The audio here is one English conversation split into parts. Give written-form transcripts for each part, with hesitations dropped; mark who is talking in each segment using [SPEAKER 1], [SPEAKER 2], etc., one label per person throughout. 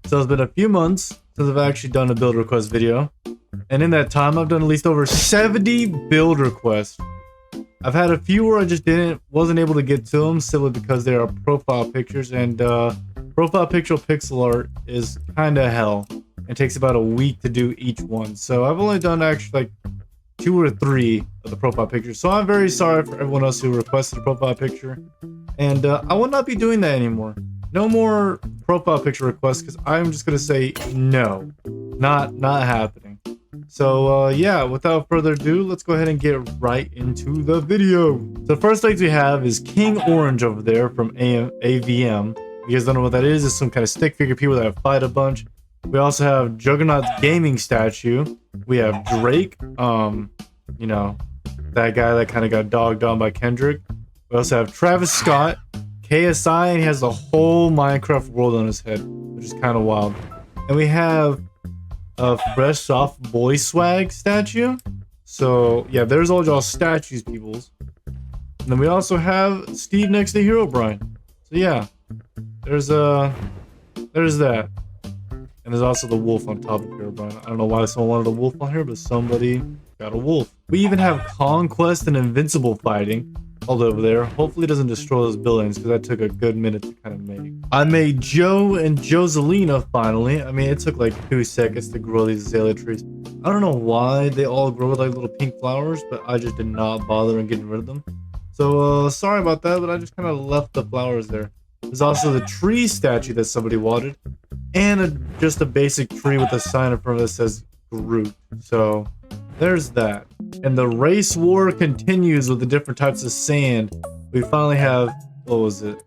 [SPEAKER 1] So it's been a few months since I've actually done a build request video. And in that time, I've done at least over 70 build requests. I've had a few where I just wasn't able to get to them simply because they are profile pictures, and profile picture pixel art is kind of hell. It takes about a week to do each one. So I've only done actually like 2 or 3 of the profile pictures. So I'm very sorry for everyone else who requested a profile picture. And I will not be doing that anymore. No more profile picture requests, because I'm just going to say no. Not happening. So yeah, without further ado, let's go ahead and get right into the video. So first things we have is King Orange over there from AVM. If you guys don't know what that is, it's some kind of stick figure people that fight a bunch. We also have Juggernaut's gaming statue. We have Drake, you know, that guy that kind of got dogged on by Kendrick. We also have Travis Scott, KSI, and he has the whole Minecraft world on his head, which is kind of wild. And we have a Fresh Soft Boy Swag statue. So yeah, there's all y'all statues, peoples. And then we also have Steve next to Herobrine. So yeah, there's that. And there's also the wolf on top of Herobrine. I don't know why someone wanted a wolf on here, but somebody got a wolf. We even have Conquest and Invincible fighting all over there. Hopefully it doesn't destroy those buildings, because that took a good minute to kind of make. I made Joe and Joselina finally. I mean, it took like 2 seconds to grow these azalea trees. I don't know why they all grow with like little pink flowers, but I just did not bother in getting rid of them. So sorry about that, but I just kind of left the flowers there. There's also the tree statue that somebody wanted, and just a basic tree with a sign in front of it that says Groot. So there's that. And the race war continues with the different types of sand. We finally have, what was it?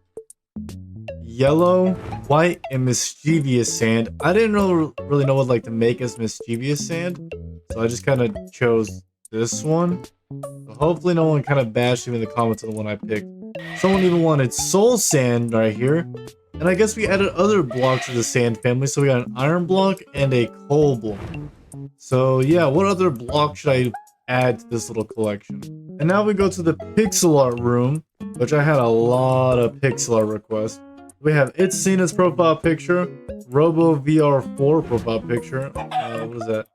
[SPEAKER 1] Yellow, white, and mischievous sand. I didn't really know what like to make as mischievous sand, so I just kind of chose this one. So hopefully no one kind of bashed me in the comments on the one I picked. Someone even wanted soul sand right here. And I guess we added other blocks to the sand family. So we got an iron block and a coal block. So yeah, what other block should I add to this little collection? And now we go to the pixel art room, which I had a lot of pixel art requests. We have It's Cena's profile picture, Robo VR4 profile picture. What is that?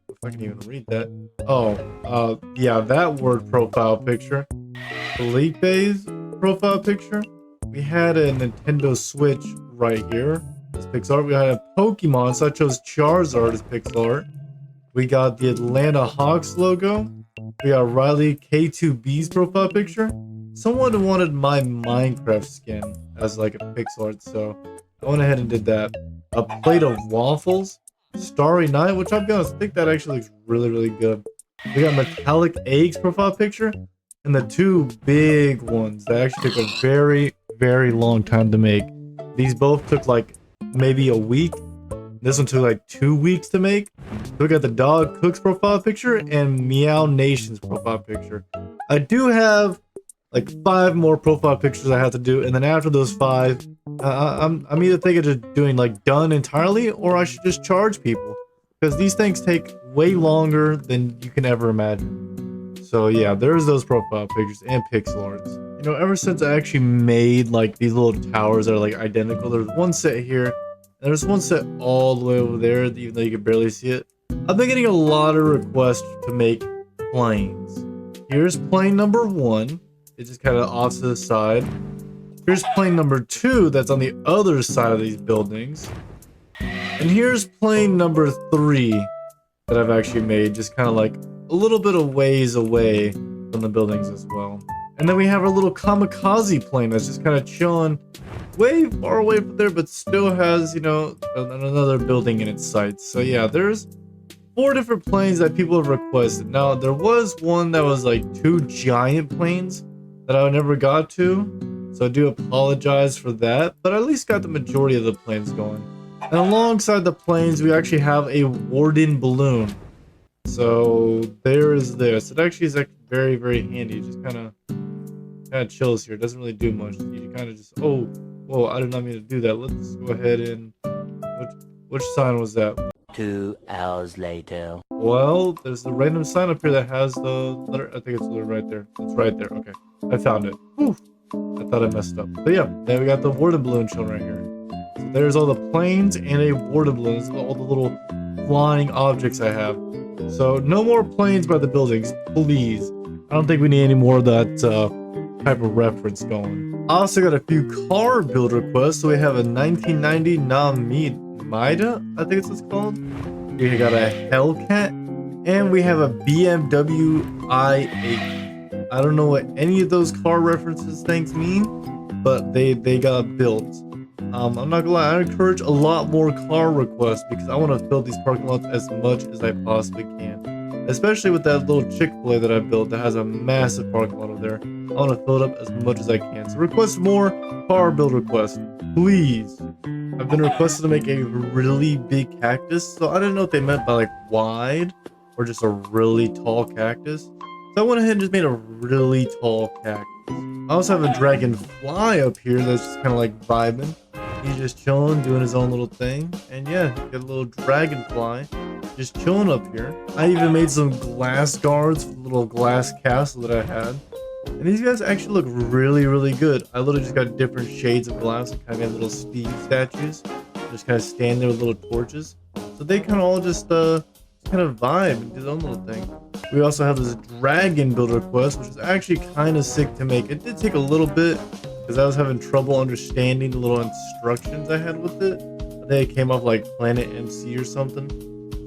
[SPEAKER 1] If I can even read that. Oh, yeah, that word profile picture. Felipe's profile picture. We had a Nintendo Switch right here as pixel art. We had a Pokemon, so I chose Charizard as pixel art. We got the Atlanta Hawks logo. We got Riley K2B's profile picture. Someone wanted my Minecraft skin as like a pixel art, so I went ahead and did that. A plate of waffles. Starry Night, which I'll be honest, I think that actually looks really good. We got Metallic Eggs profile picture. And the 2 big ones that actually took a very long time to make. These both took like maybe a week. This one took like 2 weeks to make. So we got the Dog Cooks profile picture and Meow Nation's profile picture. I do have like 5 more profile pictures I have to do, and then after those 5, I'm either thinking of just doing like done entirely, or I should just charge people, because these things take way longer than you can ever imagine. So yeah, there's those profile pictures and pixel arts. You know, ever since I actually made like these little towers that are like identical, there's one set here, and there's one set all the way over there, even though you can barely see it. I've been getting a lot of requests to make planes. Here's plane number 1. It's just kind of off to the side. Here's plane number 2 that's on the other side of these buildings. And here's plane number 3 that I've actually made, just kind of like a little bit of ways away from the buildings as well. And then we have our little kamikaze plane that's just kind of chilling way far away from there, but still has, you know, another building in its sights. So yeah, there's 4 different planes that people have requested. Now, there was one that was like 2 giant planes that I never got to, so I do apologize for that, but I at least got the majority of the planes going. And alongside the planes, we actually have a Warden balloon. So there is this. It actually is like very handy. It just kind of chills here. It doesn't really do much. You kind of just, oh, whoa, I did not mean to do that. Let's go ahead and, which sign was that?
[SPEAKER 2] 2 hours later.
[SPEAKER 1] Well, there's the random sign up here that has the letter. I think it's right there. It's right there. Okay, I found it. Whew. I thought I messed up. But yeah, then we got the Warden balloon shown right here. So there's all the planes and a water balloon. This is all the little flying objects I have. So no more planes by the buildings, please. I don't think we need any more of that type of reference going. I also got a few car build requests. So we have a 1990 Mida, I think it's what's called. We got a Hellcat, and we have a BMW i8. I don't know what any of those car references things mean, but they got built. I'm not gonna lie, I encourage a lot more car requests because I want to fill these parking lots as much as I possibly can. Especially with that little Chick-fil-A that I built that has a massive parking lot over there. I want to fill it up as much as I can. So request more car build requests, please. I've been requested to make a really big cactus, so I didn't know what they meant by like wide or just a really tall cactus. So I went ahead and just made a really tall cactus. I also have a dragonfly up here that's just kind of like vibing. He's just chilling, doing his own little thing. And yeah, got a little dragonfly just chilling up here. I even made some glass guards for the little glass castle that I had. And these guys actually look really, really good. I literally just got different shades of glass and kind of made little Steve statues. Just kind of stand there with little torches. So they kind of all just kind of vibe and do their own little thing. We also have this dragon build request, which is actually kind of sick to make. It did take a little bit because I was having trouble understanding the little instructions I had with it. I think it came up like Planet MC or something.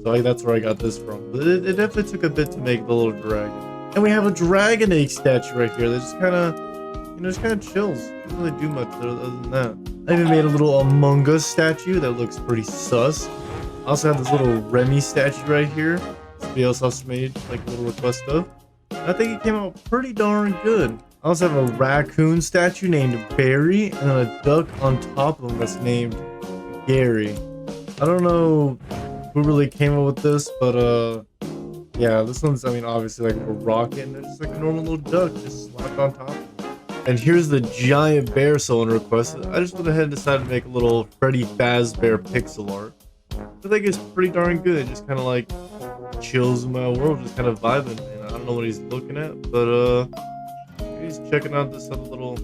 [SPEAKER 1] So that's where I got this from. But it definitely took a bit to make the little dragon. And we have a dragon egg statue right here that just kind of, just kind of chills. Doesn't really do much other than that. I even made a little Among Us statue that looks pretty sus. I also have this little Remy statue right here. Somebody else also made like a little request of. I think it came out pretty darn good. I also have a raccoon statue named Barry and then a duck on top of him that's named Gary. I don't know who really came up with this, but yeah, this one's, obviously like a rocket, and there's just like a normal little duck just slapped on top. And here's the giant bear someone requested. I just went ahead and decided to make a little Freddy Fazbear pixel art. I think it's pretty darn good. It just kind of like chills in my world, just kind of vibing. And I don't know what he's looking at, but he's checking out this other little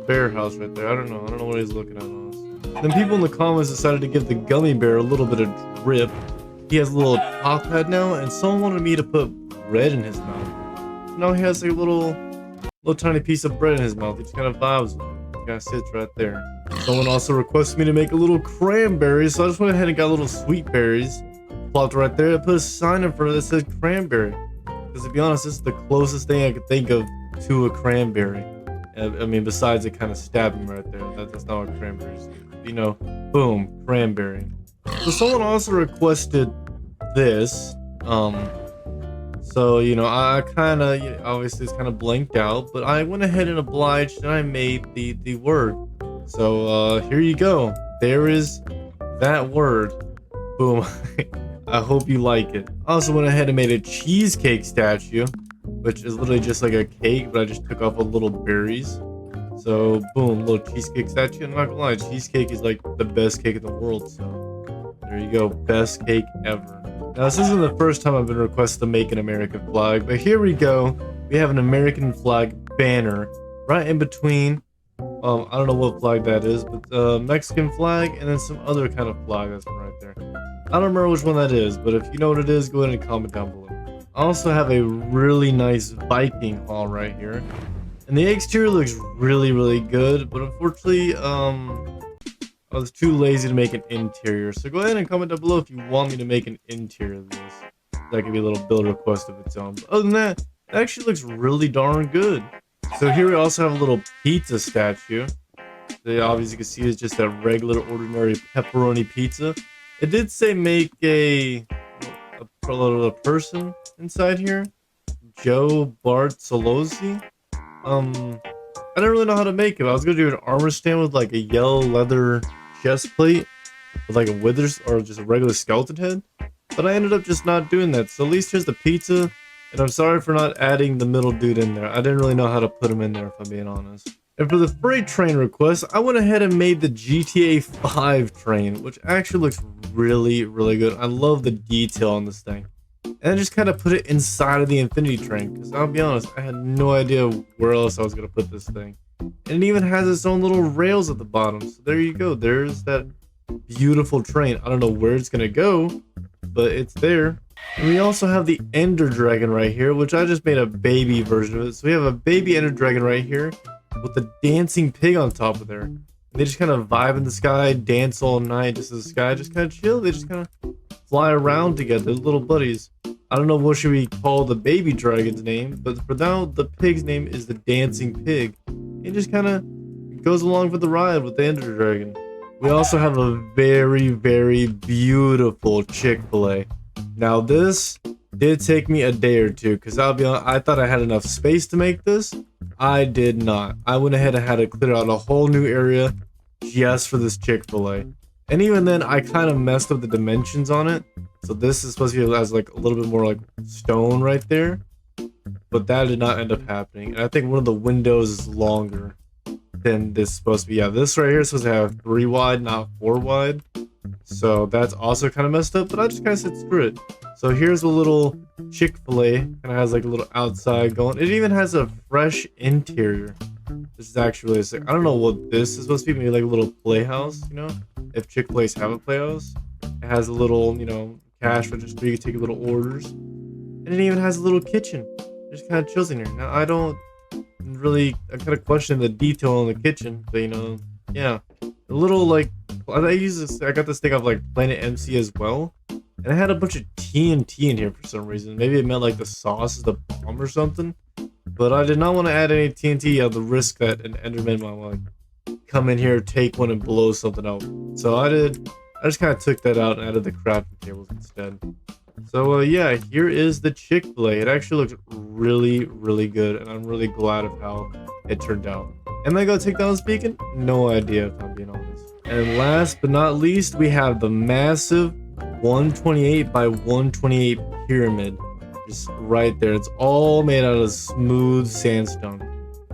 [SPEAKER 1] bear house right there. I don't know what he's looking at, honestly. Then people in the comments decided to give the gummy bear a little bit of drip. He has a little top hat now, and someone wanted me to put bread in his mouth. So now he has like a little tiny piece of bread in his mouth. He just kind of vibes with it. He kind of sits right there. Someone also requested me to make a little cranberry, so I just went ahead and got little sweet berries. Plopped right there. I put a sign in front of it that says cranberry. Because to be honest, this is the closest thing I could think of to a cranberry. Besides it kind of stabbing me right there. That's not what cranberry is. Boom, cranberry. So someone also requested this. So I kind of obviously it's kind of blanked out, but I went ahead and obliged and I made the word. So here you go. There is that word. Boom. I hope you like it. I also went ahead and made a cheesecake statue, which is literally just like a cake, but I just took off a little berries. So boom, little cheesecake statue. I'm not gonna lie, cheesecake is like the best cake in the world. So there you go, best cake ever. Now this isn't the first time I've been requested to make an American flag, but here we go. We have an American flag banner right in between. I don't know what flag that is, but Mexican flag and then some other kind of flag that's right there. I don't remember which one that is, but if you know what it is, go ahead and comment down below. I also have a really nice Viking hall right here. And the exterior looks really, really good, but unfortunately, I was too lazy to make an interior. So go ahead and comment down below if you want me to make an interior of this. That could be a little build request of its own. But other than that, it actually looks really darn good. So here we also have a little pizza statue. That obviously you can see is just a regular, ordinary pepperoni pizza. It did say make a person inside here. Joe Bartolozzi. I didn't really know how to make it. I was gonna do an armor stand with like a yellow leather chest plate with like a withers or just a regular skeleton head, but I ended up just not doing that. So at least here's the pizza, and I'm sorry for not adding the middle dude in there. I didn't really know how to put him in there, if I'm being honest. And for the freight train request, I went ahead and made the GTA 5 train, which actually looks really, really good. I love the detail on this thing. And I just kind of put it inside of the Infinity Train, because I'll be honest, I had no idea where else I was going to put this thing. And it even has its own little rails at the bottom. So there you go. There's that beautiful train. I don't know where it's gonna go, but it's there. And we also have the Ender Dragon right here, which I just made a baby version of it. So we have a baby Ender Dragon right here with the dancing pig on top of there. They just kind of vibe in the sky, dance all night, just the sky, just kind of chill. They just kind of fly around together, little buddies. I don't know what should we call the baby dragon's name, but for now, the pig's name is the dancing pig. It just kind of goes along for the ride with the Ender Dragon. We also have a very, very beautiful Chick-fil-A. Now this did take me a day or two, because I'll be honest, I thought I had enough space to make this. I did not. I went ahead and had to clear out a whole new area just for this Chick-fil-A. And even then, I kind of messed up the dimensions on it. So this is supposed to be as like a little bit more like stone right there. But that did not end up happening. And I think one of the windows is longer than this is supposed to be. Yeah, this right here is supposed to have 3 wide, not 4 wide. So that's also kind of messed up, but I just kind of said screw it. So here's a little Chick-fil-A, and it has like a little outside going. It even has a fresh interior. This is actually really sick. I don't know what this is supposed to be, maybe like a little playhouse, you know? If Chick-fil-A's have a playhouse. It has a little, you know, cash register, you can take little orders. And it even has a little kitchen. It just kind of chills in here. Now I kind of question the detail in the kitchen, but you know, yeah. A little like, I got this thing of like Planet MC as well. And it had a bunch of TNT in here for some reason. Maybe it meant like the sauce is the bomb or something. But I did not want to add any TNT at the risk that an Enderman might like come in here, take one, and blow something out. So I just kind of took that out and added the crafting tables instead. So yeah, here is the Chick-fil-A. It actually looks really, really good, and I'm really glad of how it turned out. Am I gonna take down this beacon? No idea, if I'm being honest. And last but not least, we have the massive 128 by 128 pyramid. Just right there. It's all made out of smooth sandstone.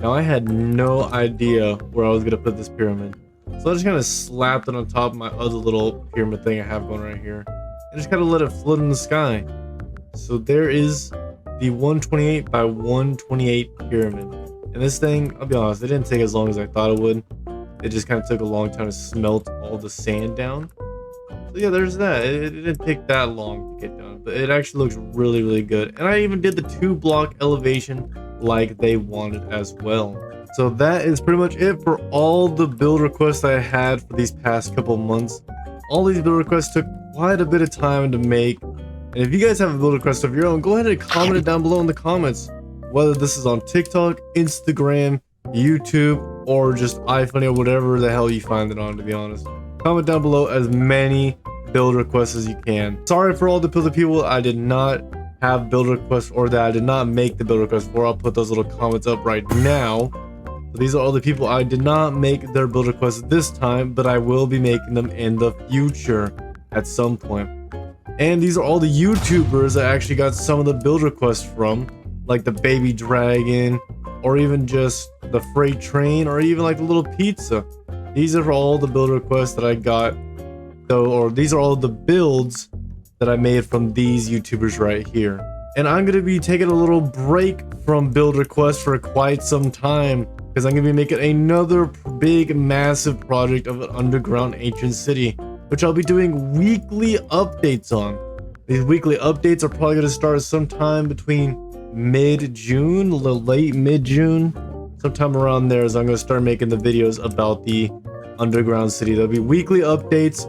[SPEAKER 1] Now I had no idea where I was gonna put this pyramid. So I just kind of slapped it on top of my other little pyramid thing I have going right here. And just kind of let it float in the sky. So there is the 128 by 128 pyramid. And this thing, I'll be honest, it didn't take as long as I thought it would. It just kind of took a long time to smelt all the sand down. So yeah, there's that. It didn't take that long to get done, but it actually looks really, really good. And I even did the 2-block elevation like they wanted as well. So that is pretty much it for all the build requests I had for these past couple months. All these build requests took quite a bit of time to make. And if you guys have a build request of your own, go ahead and comment it down below in the comments. Whether this is on TikTok, Instagram, YouTube, or just iFunny or whatever the hell you find it on, to be honest. Comment down below as many build requests as you can. Sorry for all the people I did not have build requests or that I did not make the build requests for. I'll put those little comments up right now. So these are all the people I did not make their build requests this time, but I will be making them in the future at some point. And these are all the YouTubers I actually got some of the build requests from, like the baby dragon, or even just the freight train, or even like the little pizza. These are all the build requests that I got, or these are all the builds that I made from these YouTubers right here. And I'm gonna be taking a little break from build requests for quite some time, because I'm gonna be making another big, massive project of an underground ancient city, which I'll be doing weekly updates on. These weekly updates are probably gonna start sometime between mid-June, late mid-June, sometime around there, as I'm going to start making the videos about the underground city. There'll be weekly updates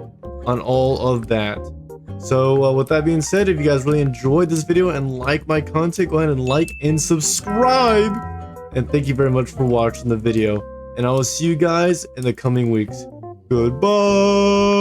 [SPEAKER 1] on all of that. So with that being said, if you guys really enjoyed this video and like my content, go ahead and like and subscribe. And thank you very much for watching the video. And I will see you guys in the coming weeks. Goodbye.